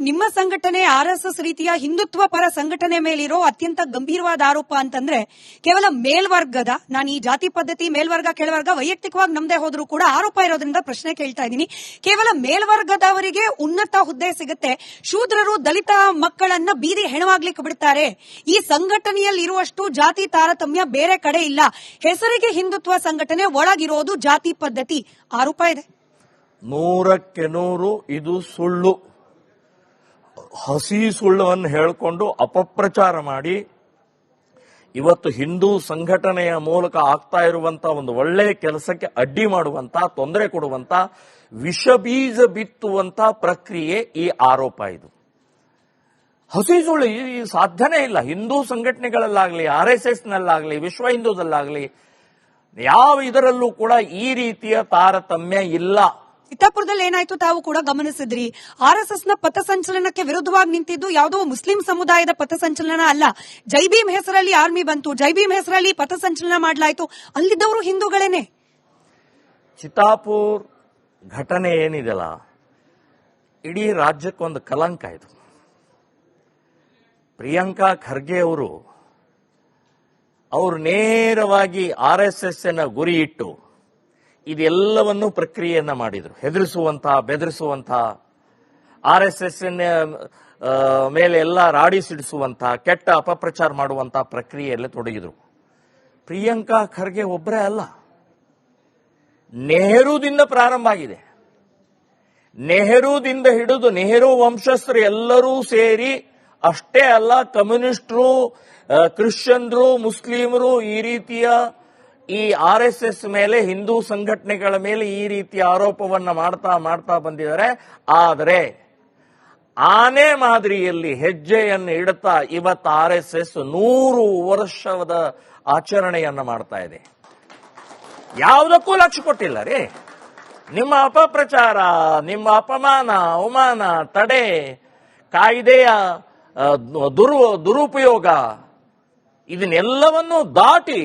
ನಿಮ್ಮ ಸಂಘಟನೆ RSS ರೀತಿಯ ಹಿಂದುತ್ವ ಪರ ಸಂಘಟನೆ ಮೇಲಿರೋ ಅತ್ಯಂತ ಗಂಭೀರವಾದ ಆರೋಪ ಅಂತಂದ್ರೆ ಕೇವಲ ಮೇಲ್ವರ್ಗದ, ನಾನು ಈ ಜಾತಿ ಪದ್ಧತಿ ಮೇಲ್ವರ್ಗ ಕೆಳವರ್ಗ ವೈಯಕ್ತಿಕವಾಗಿ ನಮ್ದೇ ಹೋದ್ರೂ ಕೂಡ ಆರೋಪ ಇರೋದ್ರಿಂದ ಪ್ರಶ್ನೆ ಕೇಳ್ತಾ ಇದ್ದೀನಿ. ಕೇವಲ ಮೇಲ್ವರ್ಗದವರಿಗೆ ಉನ್ನತ ಹುದ್ದೆ ಸಿಗುತ್ತೆ, ಶೂದ್ರರು ದಲಿತ ಮಕ್ಕಳನ್ನ ಬೀದಿ ಹೆಣವಾಗ್ಲಿಕ್ಕೆ ಬಿಡ್ತಾರೆ. ಈ ಸಂಘಟನೆಯಲ್ಲಿ ಇರುವಷ್ಟು ಜಾತಿ ತಾರತಮ್ಯ ಬೇರೆ ಕಡೆ ಇಲ್ಲ. ಹೆಸರಿಗೆ ಹಿಂದುತ್ವ ಸಂಘಟನೆ, ಒಳಗಿರೋದು ಜಾತಿ ಪದ್ಧತಿ ಆರೋಪ ಇದೆ. 100ಕ್ಕೆ 100 ಇದು ಸುಳ್ಳು. ಹಸಿ ಸುಳ್ಳನ್ನು ಹೇಳಿಕೊಂಡು ಅಪಪ್ರಚಾರ ಮಾಡಿ ಇವತ್ತು ಹಿಂದೂ ಸಂಘಟನೆಯ ಮೂಲಕ ಆಗ್ತಾ ಇರುವಂತ ಒಂದು ಒಳ್ಳೆಯ ಕೆಲಸಕ್ಕೆ ಅಡ್ಡಿ ಮಾಡುವಂತ, ತೊಂದರೆ ಕೊಡುವಂತ, ವಿಷಬೀಜ ಬಿತ್ತುವಂತ ಪ್ರಕ್ರಿಯೆ ಈ ಆರೋಪ. ಇದು ಹಸಿ ಸುಳ್ಳು, ಈ ಸಾಧ್ಯನೇ ಇಲ್ಲ. ಹಿಂದೂ ಸಂಘಟನೆಗಳಲ್ಲಾಗ್ಲಿ, RSS ನಲ್ಲಾಗ್ಲಿ, ವಿಶ್ವ ಹಿಂದೂದಲ್ಲಾಗ್ಲಿ ಯಾವ ಇದರಲ್ಲೂ ಕೂಡ ಈ ರೀತಿಯ ತಾರತಮ್ಯ ಇಲ್ಲ. ಚಿತ್ತಾಪುರದಲ್ಲಿ ಏನಾಯ್ತು ತಾವು ಕೂಡ ಗಮನಿಸಿದ್ರಿ. RSS ನ ಪಥಸಂಚಲನಕ್ಕೆ ವಿರುದ್ಧವಾಗಿ ನಿಂತಿದ್ದು ಯಾವುದೋ ಮುಸ್ಲಿಂ ಸಮುದಾಯದ ಪಥಸಂಚಲನ ಅಲ್ಲ. ಜೈ ಭೀಮ್ ಹೆಸರಲ್ಲಿ ಆರ್ಮಿ ಬಂತು, ಜೈ ಭೀಮ್ ಹೆಸರಲ್ಲಿ ಪಥಸಂಚಲನ ಮಾಡಲಾಯಿತು. ಅಲ್ಲಿದ್ದವರು ಹಿಂದೂಗಳೇನೆ. ಚಿತ್ತಾಪುರ್ ಘಟನೆ ಏನಿದೆಯಲ್ಲ, ಇಡೀ ರಾಜ್ಯಕ್ಕೊಂದು ಕಲಂಕ. ಇದು ಪ್ರಿಯಾಂಕಾ ಖರ್ಗೆ ಅವರು ನೇರವಾಗಿ RSS ಗುರಿ ಇಟ್ಟು ಇದೆಲ್ಲವನ್ನು ಪ್ರಕ್ರಿಯೆಯನ್ನ ಮಾಡಿದ್ರು. ಹೆದರಿಸುವಂತಹ, ಬೆದರಿಸುವಂತಹ, RSS ಮೇಲೆ ಎಲ್ಲ ರಾಡಿ ಸಿಡಿಸುವಂತಹ, ಕೆಟ್ಟ ಅಪಪ್ರಚಾರ ಮಾಡುವಂತಹ ಪ್ರಕ್ರಿಯೆಯಲ್ಲಿ ತೊಡಗಿದ್ರು. ಪ್ರಿಯಾಂಕಾ ಖರ್ಗೆ ಒಬ್ಬರೇ ಅಲ್ಲ, ನೆಹರೂದಿಂದ ಪ್ರಾರಂಭ ಆಗಿದೆ. ನೆಹರೂದಿಂದ ಹಿಡಿದು ನೆಹರು ವಂಶಸ್ಥರು ಎಲ್ಲರೂ ಸೇರಿ, ಅಷ್ಟೇ ಅಲ್ಲ ಕಮ್ಯುನಿಸ್ಟರು, ಕ್ರಿಶ್ಚಿಯನ್ರು, ಮುಸ್ಲಿಮರು ಈ ರೀತಿಯ ಈ RSS ಮೇಲೆ, ಹಿಂದೂ ಸಂಘಟನೆಗಳ ಮೇಲೆ ಈ ರೀತಿಯ ಆರೋಪವನ್ನ ಮಾಡ್ತಾ ಬಂದಿದ್ದಾರೆ. ಆದರೆ ಆನೆ ಮಾದರಿಯಲ್ಲಿ ಹೆಜ್ಜೆಯನ್ನು ಇಡುತ್ತಾ ಇವತ್ತು RSS 100 ವರ್ಷದ ಆಚರಣೆಯನ್ನ ಮಾಡ್ತಾ ಇದೆ. ಯಾವುದಕ್ಕೂ ಲಕ್ಷ್ಯ ಕೊಟ್ಟಿಲ್ಲ ರೀ. ನಿಮ್ಮ ಅಪಪ್ರಚಾರ, ನಿಮ್ಮ ಅಪಮಾನ, ಅವಮಾನ, ತಡೆ, ಕಾಯ್ದೆಯ ದುರುಪಯೋಗ, ಇದನ್ನೆಲ್ಲವನ್ನೂ ದಾಟಿ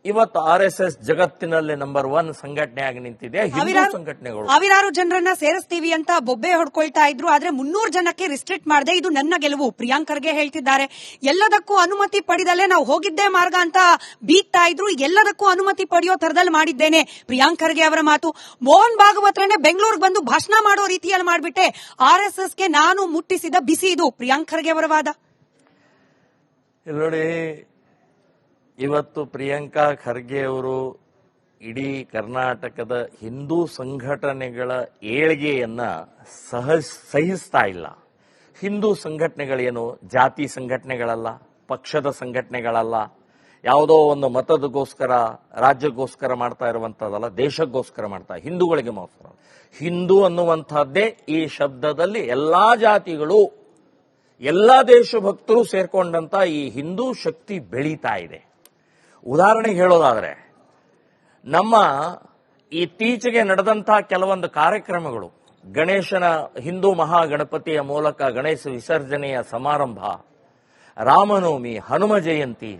ಇವತ್ತು RSS ಜಗತ್ತಿನಲ್ಲಿ ನಂಬರ್ 1 ಸಂಘಟನೆಯಾಗಿ ನಿಂತಿದೆ. ಹಿಂದೂ ಸಂಘಟನೆಗಳು ಸಾವಿರಾರು ಜನರನ್ನ ಸೇರಿಸ್ತೀವಿ ಅಂತ ಬೊಬ್ಬೆ ಹೊಡ್ಕೊಳ್ತಾ ಇದ್ರು. ಆದ್ರೆ 300 ಜನಕ್ಕೆ ರಿಸ್ಟ್ರಿಕ್ಟ್ ಮಾಡದೆ ಇದು ನನ್ನ ಗೆಲುವು ಪ್ರಿಯಾಂಕರ್ಗೆ ಹೇಳ್ತಿದ್ದಾರೆ. ಎಲ್ಲದಕ್ಕೂ ಅನುಮತಿ ಪಡೆದಲ್ಲೇ ನಾವು ಹೋಗಿದ್ದೇ ಮಾರ್ಗ ಅಂತ ಬೀಗ್ತಾ ಇದ್ರು. ಎಲ್ಲದಕ್ಕೂ ಅನುಮತಿ ಪಡೆಯೋ ತರದಲ್ಲಿ ಮಾಡಿದ್ದೇನೆ ಪ್ರಿಯಾಂಕರ್ಗೆ ಅವರ ಮಾತು. ಮೋಹನ್ ಭಾಗವತ್ರನೇ ಬೆಂಗಳೂರಿಗೆ ಬಂದು ಭಾಷಣ ಮಾಡೋ ರೀತಿಯಲ್ಲಿ ಮಾಡ್ಬಿಟ್ಟೆ. RSSಗೆ ನಾನು ಮುಟ್ಟಿಸಿದ ಬಿಸಿ ಇದು ಪ್ರಿಯಾಂಕರ್ಗೆ ಅವರ ವಾದ. ನೋಡಿ, ಇವತ್ತು ಪ್ರಿಯಾಂಕಾ ಖರ್ಗೆ ಅವರು ಇಡೀ ಕರ್ನಾಟಕದ ಹಿಂದೂ ಸಂಘಟನೆಗಳ ಏಳಿಗೆಯನ್ನ ಸಹಿಸ್ತಾ ಇಲ್ಲ. ಹಿಂದೂ ಸಂಘಟನೆಗಳೇನು ಜಾತಿ ಸಂಘಟನೆಗಳಲ್ಲ, ಪಕ್ಷದ ಸಂಘಟನೆಗಳಲ್ಲ, ಯಾವುದೋ ಒಂದು ಮತದಗೋಸ್ಕರ, ರಾಜ್ಯಕ್ಕೋಸ್ಕರ ಮಾಡ್ತಾ ಇರುವಂತದ್ದಲ್ಲ, ದೇಶಕ್ಕೋಸ್ಕರ ಮಾಡ್ತಾ, ಹಿಂದೂಗಳಿಗೆ ಮಾತ್ರ. ಹಿಂದೂ ಅನ್ನುವಂಥದ್ದೇ ಈ ಶಬ್ದದಲ್ಲಿ ಎಲ್ಲಾ ಜಾತಿಗಳು, ಎಲ್ಲಾ ದೇಶಭಕ್ತರು ಸೇರ್ಕೊಂಡಂತ ಈ ಹಿಂದೂ ಶಕ್ತಿ ಬೆಳೀತಾ ಇದೆ. ಉದಾಹರಣೆಗೆ ಹೇಳೋದಾದ್ರೆ, ನಮ್ಮ ಇತ್ತೀಚೆಗೆ ನಡೆದಂತಹ ಕೆಲವೊಂದು ಕಾರ್ಯಕ್ರಮಗಳು, ಗಣೇಶನ, ಹಿಂದೂ ಮಹಾಗಣಪತಿಯ ಮೂಲಕ ಗಣೇಶ ವಿಸರ್ಜನೆಯ ಸಮಾರಂಭ, ರಾಮನವಮಿ, ಹನುಮ ಜಯಂತಿ,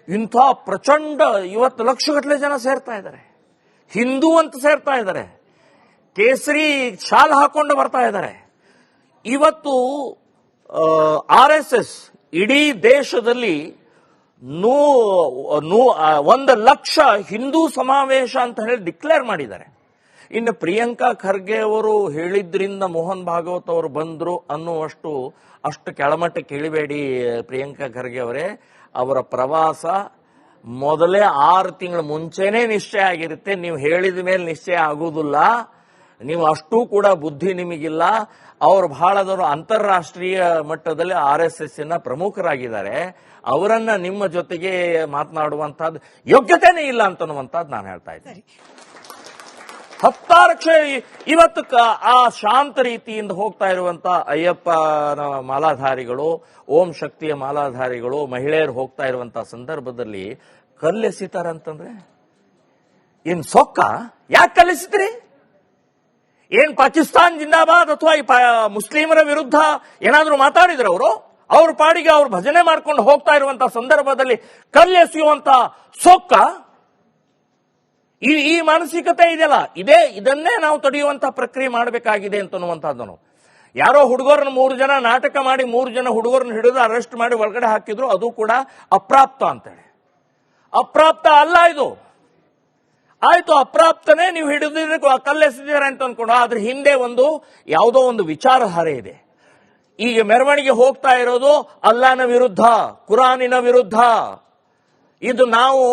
ಇಂಥ ಪ್ರಚಂಡ ಇವತ್ತು ಲಕ್ಷಗಟ್ಟಲೆ ಜನ ಸೇರ್ತಾ ಇದ್ದಾರೆ. ಹಿಂದೂ ಅಂತ ಸೇರ್ತಾ ಇದ್ದಾರೆ, ಕೇಸರಿ ಶಾಲ್ ಹಾಕೊಂಡು ಬರ್ತಾ ಇದ್ದಾರೆ. ಇವತ್ತು RSS ಇಡೀ ದೇಶದಲ್ಲಿ 1 ಲಕ್ಷ ಹಿಂದೂ ಸಮಾವೇಶ ಅಂತ ಹೇಳಿ ಡಿಕ್ಲೇರ್ ಮಾಡಿದ್ದಾರೆ. ಇನ್ನು ಪ್ರಿಯಾಂಕಾ ಖರ್ಗೆ ಅವರು ಹೇಳಿದ್ರಿಂದ ಮೋಹನ್ ಭಾಗವತ್ ಅವರು ಬಂದ್ರು ಅಷ್ಟು ಕೆಳಮಟ್ಟಕ್ಕೆ ಇಳಿಬೇಡಿ ಪ್ರಿಯಾಂಕಾ ಖರ್ಗೆ ಅವರೇ. ಅವರ ಪ್ರವಾಸ ಮೊದಲೇ 6 ತಿಂಗಳ ಮುಂಚೆನೇ ನಿಶ್ಚಯ ಆಗಿರುತ್ತೆ. ನೀವು ಹೇಳಿದ ಮೇಲೆ ನಿಶ್ಚಯ ಆಗುವುದಿಲ್ಲ. ನೀವು ಅಷ್ಟೂ ಕೂಡ ಬುದ್ಧಿ ನಿಮಗಿಲ್ಲ. ಅವರು ಬಹಳದವರು ಅಂತಾರಾಷ್ಟ್ರೀಯ ಮಟ್ಟದಲ್ಲಿ RSS ಪ್ರಮುಖರಾಗಿದ್ದಾರೆ. ಅವರನ್ನ ನಿಮ್ಮ ಜೊತೆಗೆ ಮಾತನಾಡುವಂತಹದ್ದು ಯೋಗ್ಯತೆನೇ ಇಲ್ಲ ಅಂತನ್ನುವಂಥದ್ದು ನಾನು ಹೇಳ್ತಾ ಇದ್ದೀನಿ. 10 ಇವತ್ತು ಆ ಶಾಂತ ರೀತಿಯಿಂದ ಹೋಗ್ತಾ ಇರುವಂತ ಅಯ್ಯಪ್ಪನ ಮಾಲಾಧಾರಿಗಳು, ಓಂ ಶಕ್ತಿಯ ಮಾಲಾಧಾರಿಗಳು, ಮಹಿಳೆಯರು ಹೋಗ್ತಾ ಇರುವಂತಹ ಸಂದರ್ಭದಲ್ಲಿ ಕಲ್ಲೆಸಿತಾರಂತಂದ್ರೆ ಏನ್ ಸೊಕ್ಕ? ಯಾಕೆ ಕಲ್ಲೆಸಿದ್ರಿ? ಏನ್ ಪಾಕಿಸ್ತಾನ್ ಜಿಂದಾಬಾದ್ ಅಥವಾ ಮುಸ್ಲಿಮರ ವಿರುದ್ಧ ಏನಾದ್ರೂ ಮಾತಾಡಿದ್ರು ಅವರು? ಅವ್ರ ಪಾಡಿಗೆ ಅವ್ರು ಭಜನೆ ಮಾಡ್ಕೊಂಡು ಹೋಗ್ತಾ ಇರುವಂತಹ ಸಂದರ್ಭದಲ್ಲಿ ಕಲ್ಲೆಸೆಯುವಂತ ಸೊಕ್ಕ? ಈ ಮಾನಸಿಕತೆ ಇದೆಯಲ್ಲ, ಇದನ್ನೇ ನಾವು ತಡೆಯುವಂತಹ ಪ್ರಕ್ರಿಯೆ ಮಾಡಬೇಕಾಗಿದೆ ಅಂತನ್ನುವಂತಹದ್ದನ್ನು ಯಾರೋ ಹುಡುಗರನ್ನ 3 ಜನ ನಾಟಕ ಮಾಡಿ 3 ಜನ ಹುಡುಗರನ್ನ ಹಿಡಿದು ಅರೆಸ್ಟ್ ಮಾಡಿ ಒಳಗಡೆ ಹಾಕಿದ್ರು, ಅದು ಕೂಡ ಅಪ್ರಾಪ್ತ ಅಂತೇಳಿ. ಅಪ್ರಾಪ್ತ ಅಲ್ಲ ಇದು. ಆಯ್ತು, ಅಪ್ರಾಪ್ತನೇ ನೀವು ಹಿಡಿದಿದ್ರೆ ಕಲ್ಲೆಸೆದಿದ್ದಾರೆ ಅಂತ ಅನ್ಕೊಂಡು, ಆದ್ರೆ ಹಿಂದೆ ಯಾವುದೋ ಒಂದು ವಿಚಾರಧಾರೆ ಇದೆ. ಈಗ ಮೆರವಣಿಗೆ ಹೋಗ್ತಾ ಇರೋದು ಅಲ್ಲಾನ ವಿರುದ್ಧ, ಕುರಾನಿನ ವಿರುದ್ಧ. ಇದು ನಾವು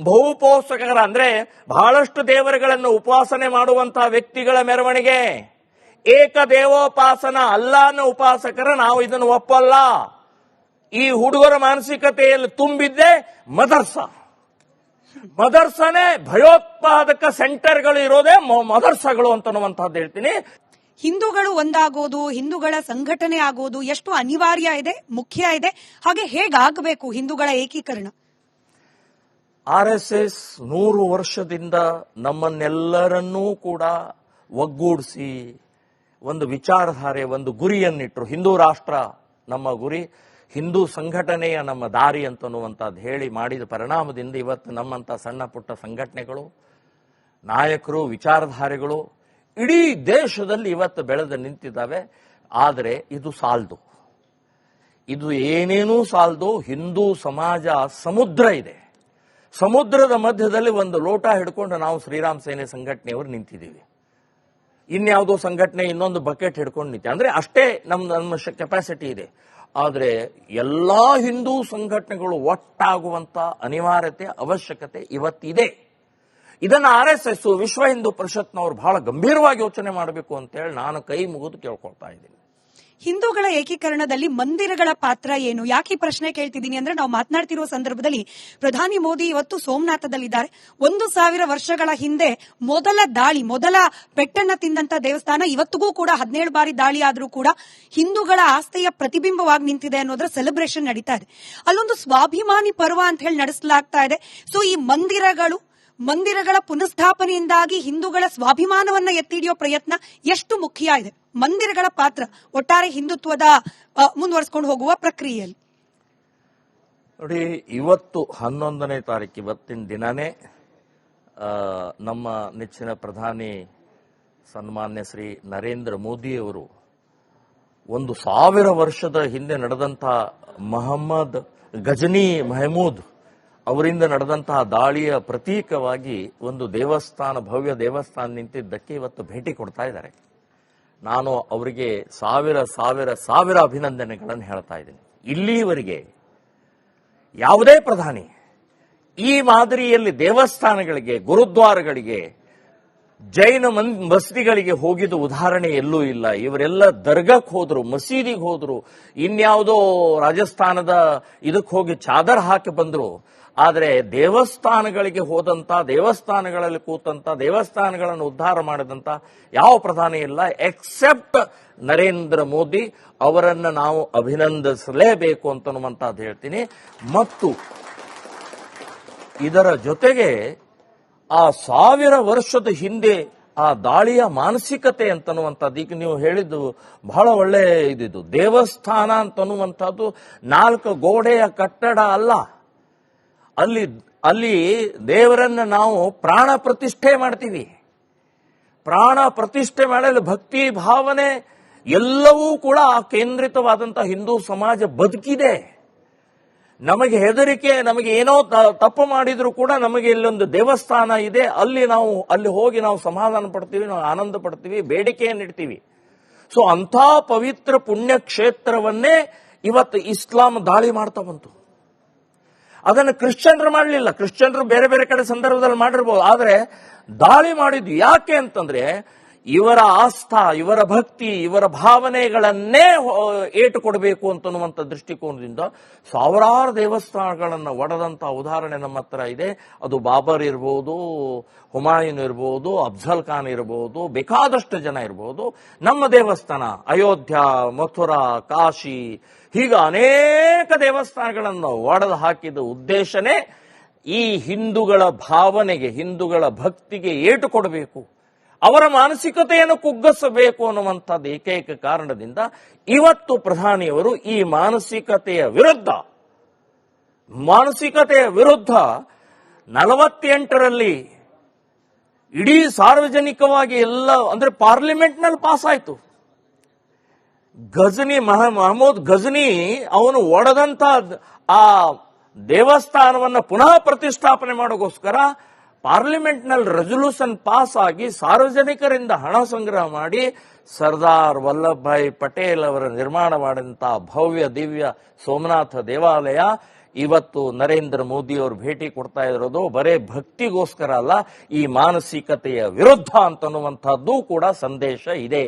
ಬಹುಪೋಷಕರ ಅಂದ್ರೆ ಬಹಳಷ್ಟು ದೇವರುಗಳನ್ನು ಉಪಾಸನೆ ಮಾಡುವಂತಹ ವ್ಯಕ್ತಿಗಳ ಮೆರವಣಿಗೆ. ಏಕದೇವೋಪಾಸನ ಅಲ್ಲಾನ ಉಪಾಸಕರ ನಾವು ಇದನ್ನು ಒಪ್ಪಲ್ಲ. ಈ ಹುಡುಗರ ಮಾನಸಿಕತೆಯಲ್ಲಿ ತುಂಬಿದ್ದೆ ಮದರ್ಸನೇ ಭಯೋತ್ಪಾದಕ ಸೆಂಟರ್ಗಳು ಇರೋದೇ ಮದರ್ಸಗಳು ಅಂತನ್ನುವಂತಹದ್ದು ಹೇಳ್ತೀನಿ. ಹಿಂದೂಗಳು ಒಂದಾಗೋದು, ಹಿಂದೂಗಳ ಸಂಘಟನೆ ಆಗೋದು ಎಷ್ಟು ಅನಿವಾರ್ಯ ಇದೆ, ಮುಖ್ಯ ಇದೆ, ಹಾಗೆ ಹೇಗಾಗಬೇಕು ಹಿಂದೂಗಳ ಏಕೀಕರಣ? RSS 100 ವರ್ಷದಿಂದ ನಮ್ಮನ್ನೆಲ್ಲರನ್ನೂ ಕೂಡ ಒಗ್ಗೂಡಿಸಿ ಒಂದು ವಿಚಾರಧಾರೆ, ಒಂದು ಗುರಿಯನ್ನಿಟ್ಟರು. ಹಿಂದೂ ರಾಷ್ಟ್ರ ನಮ್ಮ ಗುರಿ, ಹಿಂದೂ ಸಂಘಟನೆಯ ನಮ್ಮ ದಾರಿ ಅಂತನ್ನುವಂಥದ್ದು ಹೇಳಿ ಮಾಡಿದ ಪರಿಣಾಮದಿಂದ ಇವತ್ತು ನಮ್ಮಂಥ ಸಣ್ಣ ಪುಟ್ಟ ಸಂಘಟನೆಗಳು, ನಾಯಕರು, ವಿಚಾರಧಾರೆಗಳು ಇಡೀ ದೇಶದಲ್ಲಿ ಇವತ್ತು ಬೆಳೆದು ನಿಂತಿದ್ದಾವೆ. ಆದರೆ ಇದು ಸಾಲದು, ಇದು ಏನೇನೂ ಸಾಲದು. ಹಿಂದೂ ಸಮಾಜ ಸಮುದ್ರ ಇದೆ. ಸಮುದ್ರದ ಮಧ್ಯದಲ್ಲಿ ಒಂದು ಲೋಟ ಹಿಡ್ಕೊಂಡು ನಾವು ಶ್ರೀರಾಮ್ ಸೇನೆ ಸಂಘಟನೆಯವರು ನಿಂತಿದ್ದೀವಿ. ಇನ್ಯಾವುದೋ ಸಂಘಟನೆ ಇನ್ನೊಂದು ಬಕೆಟ್ ಹಿಡ್ಕೊಂಡು ನಿಂತಿದೆ. ಅಂದ್ರೆ ಅಷ್ಟೇ ನಮ್ಮ ಕೆಪಾಸಿಟಿ ಇದೆ. ಆದರೆ ಎಲ್ಲಾ ಹಿಂದೂ ಸಂಘಟನೆಗಳು ಒಟ್ಟಾಗುವಂತ ಅನಿವಾರ್ಯತೆ, ಅವಶ್ಯಕತೆ ಇವತ್ತಿದೆ. ಇದನ್ನು RSS, ವಿಶ್ವ ಹಿಂದೂ ಪರಿಷತ್ನವರು ಬಹಳ ಗಂಭೀರವಾಗಿ ಯೋಚನೆ ಮಾಡಬೇಕು ಅಂತೇಳಿ ನಾನು ಕೈ ಮುಗಿದು ಕೇಳ್ಕೊಳ್ತಾ ಇದ್ದೀನಿ. ಹಿಂದೂಗಳ ಏಕೀಕರಣದಲ್ಲಿ ಮಂದಿರಗಳ ಪಾತ್ರ ಏನು? ಯಾಕೆ ಈ ಪ್ರಶ್ನೆ ಕೇಳ್ತಿದ್ದೀನಿ ಅಂದ್ರೆ, ನಾವು ಮಾತನಾಡ್ತಿರುವ ಸಂದರ್ಭದಲ್ಲಿ ಪ್ರಧಾನಿ ಮೋದಿ ಇವತ್ತು ಸೋಮನಾಥದಲ್ಲಿದ್ದಾರೆ. 1000 ವರ್ಷಗಳ ಹಿಂದೆ ಮೊದಲ ಪೆಟ್ಟನ್ನ ತಿಂದಂತ ದೇವಸ್ಥಾನ ಇವತ್ತಿಗೂ ಕೂಡ 17 ಬಾರಿ ದಾಳಿ ಆದ್ರೂ ಕೂಡ ಹಿಂದೂಗಳ ಆಸ್ತೆಯ ಪ್ರತಿಬಿಂಬವಾಗಿ ನಿಂತಿದೆ ಅನ್ನೋದ್ರ ಸೆಲೆಬ್ರೇಷನ್ ನಡೀತಾ ಇದೆ. ಅಲ್ಲೊಂದು ಸ್ವಾಭಿಮಾನಿ ಪರ್ವ ಅಂತ ಹೇಳಿ ನಡೆಸಲಾಗ್ತಾ ಇದೆ. ಸೊ ಈ ಮಂದಿರಗಳ ಪುನಃಸ್ಥಾಪನೆಯಿಂದಾಗಿ ಹಿಂದೂಗಳ ಸ್ವಾಭಿಮಾನವನ್ನ ಎತ್ತಿ ಹಿಡಿಯೋ ಪ್ರಯತ್ನ ಎಷ್ಟು ಮುಖ್ಯ ಇದೆ? ಮಂದಿರಗಳ ಪಾತ್ರ ಒಟ್ಟಾರೆ ಹಿಂದುತ್ವದ ಮುಂದುವರಿಸಿಕೊಂಡು ಹೋಗುವ ಪ್ರಕ್ರಿಯೆಯಲ್ಲಿ. ನೋಡಿ, ಇವತ್ತು 11ನೇ ತಾರೀಕು, ಇವತ್ತಿನ ದಿನನೇ ನಮ್ಮ ನೆಚ್ಚಿನ ಪ್ರಧಾನಿ ಸನ್ಮಾನ್ಯ ಶ್ರೀ ನರೇಂದ್ರ ಮೋದಿಯವರು 1000 ವರ್ಷದ ಹಿಂದೆ ನಡೆದಂತಹ ಮೊಹಮ್ಮದ್ ಗಜನಿ ಮಹಮೂದ್ ಅವರಿಂದ ನಡೆದಂತಹ ದಾಳಿಯ ಪ್ರತೀಕವಾಗಿ ಒಂದು ದೇವಸ್ಥಾನ, ಭವ್ಯ ದೇವಸ್ಥಾನ ನಿಂತಿದ್ದಕ್ಕೆ ಇವತ್ತು ಭೇಟಿ ಕೊಡ್ತಾ ಇದ್ದಾರೆ. ನಾನು ಅವರಿಗೆ ಸಾವಿರ ಅಭಿನಂದನೆಗಳನ್ನು ಹೇಳ್ತಾ ಇದ್ದೀನಿ. ಇಲ್ಲಿಯವರೆಗೆ ಯಾವುದೇ ಪ್ರಧಾನಿ ಈ ಮಾದರಿಯಲ್ಲಿ ದೇವಸ್ಥಾನಗಳಿಗೆ, ಗುರುದ್ವಾರಗಳಿಗೆ, ಜೈನ ಮಸೀದಿಗಳಿಗೆ ಹೋಗಿದ್ದ ಉದಾಹರಣೆ ಎಲ್ಲೂ ಇಲ್ಲ. ಇವರೆಲ್ಲ ದರ್ಗಾಕ್ಕೆ ಹೋದ್ರು, ಮಸೀದಿಗೆ ಹೋದ್ರು, ಇನ್ಯಾವುದೋ ರಾಜಸ್ಥಾನದ ಇದಕ್ಕೆ ಹೋಗಿ ಚಾದರ್ ಹಾಕಿ ಬಂದ್ರು. ಆದರೆ ದೇವಸ್ಥಾನಗಳಿಗೆ ಹೋದಂತ, ದೇವಸ್ಥಾನಗಳಲ್ಲಿ ಕೂತಂತ, ದೇವಸ್ಥಾನಗಳನ್ನು ಉದ್ಧಾರ ಮಾಡಿದಂತ ಯಾವ ಪ್ರಧಾನಿ ಇಲ್ಲ ಎಕ್ಸೆಪ್ಟ್ ನರೇಂದ್ರ ಮೋದಿ. ಅವರನ್ನು ನಾವು ಅಭಿನಂದಿಸಲೇಬೇಕು ಅಂತನ್ನುವಂತದ್ದು ಹೇಳ್ತೀನಿ. ಮತ್ತು ಇದರ ಜೊತೆಗೆ ಆ 1000 ವರ್ಷದ ಹಿಂದೆ ಆ ದಾಳಿಯ ಮಾನಸಿಕತೆ ಅಂತನ್ನುವಂಥದ್ದು, ಈಗ ನೀವು ಹೇಳಿದ್ದು ಬಹಳ ಒಳ್ಳೆ ಇದಿದ್ದು. ದೇವಸ್ಥಾನ ಅಂತನ್ನುವಂಥದ್ದು 4 ಗೋಡೆಯ ಕಟ್ಟಡ ಅಲ್ಲ. ಅಲ್ಲಿ ದೇವರನ್ನ ನಾವು ಪ್ರಾಣ ಪ್ರತಿಷ್ಠೆ ಮಾಡ್ತೀವಿ. ಪ್ರಾಣ ಪ್ರತಿಷ್ಠೆ ಮಾಡಲು ಭಕ್ತಿ ಭಾವನೆ ಎಲ್ಲವೂ ಕೂಡ ಕೇಂದ್ರಿತವಾದಂತಹ ಹಿಂದೂ ಸಮಾಜ ಬದುಕಿದೆ. ನಮಗೆ ಹೆದರಿಕೆ, ನಮಗೆ ಏನೋ ತಪ್ಪು ಮಾಡಿದ್ರು ಕೂಡ ನಮಗೆ ಇಲ್ಲೊಂದು ದೇವಸ್ಥಾನ ಇದೆ, ಅಲ್ಲಿ ಹೋಗಿ ನಾವು ಸಮಾಧಾನ ಪಡ್ತೀವಿ, ನಾವು ಆನಂದ ಪಡ್ತೀವಿ, ಬೇಡಿಕೆಯನ್ನು ಇಡ್ತೀವಿ. ಸೊ ಅಂಥ ಪವಿತ್ರ ಪುಣ್ಯ ಕ್ಷೇತ್ರವನ್ನೇ ಇವತ್ತು ಇಸ್ಲಾಂ ದಾಳಿ ಮಾಡ್ತಾ ಬಂತು. ಅದನ್ನು ಕ್ರಿಶ್ಚಿಯನ್ರು ಮಾಡಲಿಲ್ಲ. ಕ್ರಿಶ್ಚಿಯನ್ರು ಬೇರೆ ಬೇರೆ ಕಡೆ ಸಂದರ್ಭದಲ್ಲಿ ಮಾಡಿರ್ಬೋದು. ಆದರೆ ದಾಳಿ ಮಾಡಿದ್ದು ಯಾಕೆ ಅಂತಂದ್ರೆ, ಇವರ ಆಸ್ಥಾ, ಇವರ ಭಕ್ತಿ, ಇವರ ಭಾವನೆಗಳನ್ನೇ ಏಟು ಕೊಡಬೇಕು ಅಂತನ್ನುವಂಥ ದೃಷ್ಟಿಕೋನದಿಂದ ಸಾವಿರಾರು ದೇವಸ್ಥಾನಗಳನ್ನು ಒಡೆದಂತ ಉದಾಹರಣೆ ನಮ್ಮ ಹತ್ರ ಇದೆ. ಅದು ಬಾಬರ್ ಇರ್ಬೋದು, ಹುಮಾಯೂನ್ ಇರ್ಬೋದು, ಅಫ್ಜಲ್ ಖಾನ್ ಇರ್ಬೋದು, ಬೇಕಾದಷ್ಟು ಜನ ಇರ್ಬೋದು. ನಮ್ಮ ದೇವಸ್ಥಾನ ಅಯೋಧ್ಯ, ಮಥುರಾ, ಕಾಶಿ, ಹೀಗ ಅನೇಕ ದೇವಸ್ಥಾನಗಳನ್ನು ಒಡೆದು ಹಾಕಿದ ಉದ್ದೇಶನೇ ಈ ಹಿಂದೂಗಳ ಭಾವನೆಗೆ, ಹಿಂದೂಗಳ ಭಕ್ತಿಗೆ ಏಟು ಕೊಡಬೇಕು, ಅವರ ಮಾನಸಿಕತೆಯನ್ನು ಕುಗ್ಗಿಸಬೇಕು ಅನ್ನುವಂಥದ್ದು ಏಕೈಕ ಕಾರಣದಿಂದ ಇವತ್ತು ಪ್ರಧಾನಿಯವರು ಈ ಮಾನಸಿಕತೆಯ ವಿರುದ್ಧ 48ರಲ್ಲಿ ಇಡೀ ಸಾರ್ವಜನಿಕವಾಗಿ ಎಲ್ಲ, ಅಂದ್ರೆ ಪಾರ್ಲಿಮೆಂಟ್ನಲ್ಲಿ ಪಾಸ್ ಆಯ್ತು. ಮಹಮೂದ್ ಗಜನಿ ಅವನು ಒಡೆದಂತ ಆ ದೇವಸ್ಥಾನವನ್ನ ಪುನಃ ಪ್ರತಿಷ್ಠಾಪನೆ ಮಾಡೋಗೋಸ್ಕರ ಪಾರ್ಲಿಮೆಂಟ್ನಲ್ಲಿ ರೆಸೊಲ್ಯೂಷನ್ ಪಾಸ್ ಆಗಿ ಸಾರ್ವಜನಿಕರಿಂದ ಹಣ ಸಂಗ್ರಹ ಮಾಡಿ ಸರ್ದಾರ್ ವಲ್ಲಭಭಾಯಿ ಪಟೇಲ್ ಅವರ ನಿರ್ಮಾಣ ಮಾಡಿದಂತಹ ಭವ್ಯ ದಿವ್ಯ ಸೋಮನಾಥ ದೇವಾಲಯ ಇವತ್ತು ನರೇಂದ್ರ ಮೋದಿ ಅವರು ಭೇಟಿ ಕೊಡ್ತಾ ಇರೋದು ಬರೇ ಭಕ್ತಿಗೋಸ್ಕರ ಅಲ್ಲ, ಈ ಮಾನಸಿಕತೆಯ ವಿರುದ್ಧ ಅಂತನ್ನುವಂತಹದ್ದು ಕೂಡ ಸಂದೇಶ ಇದೆ.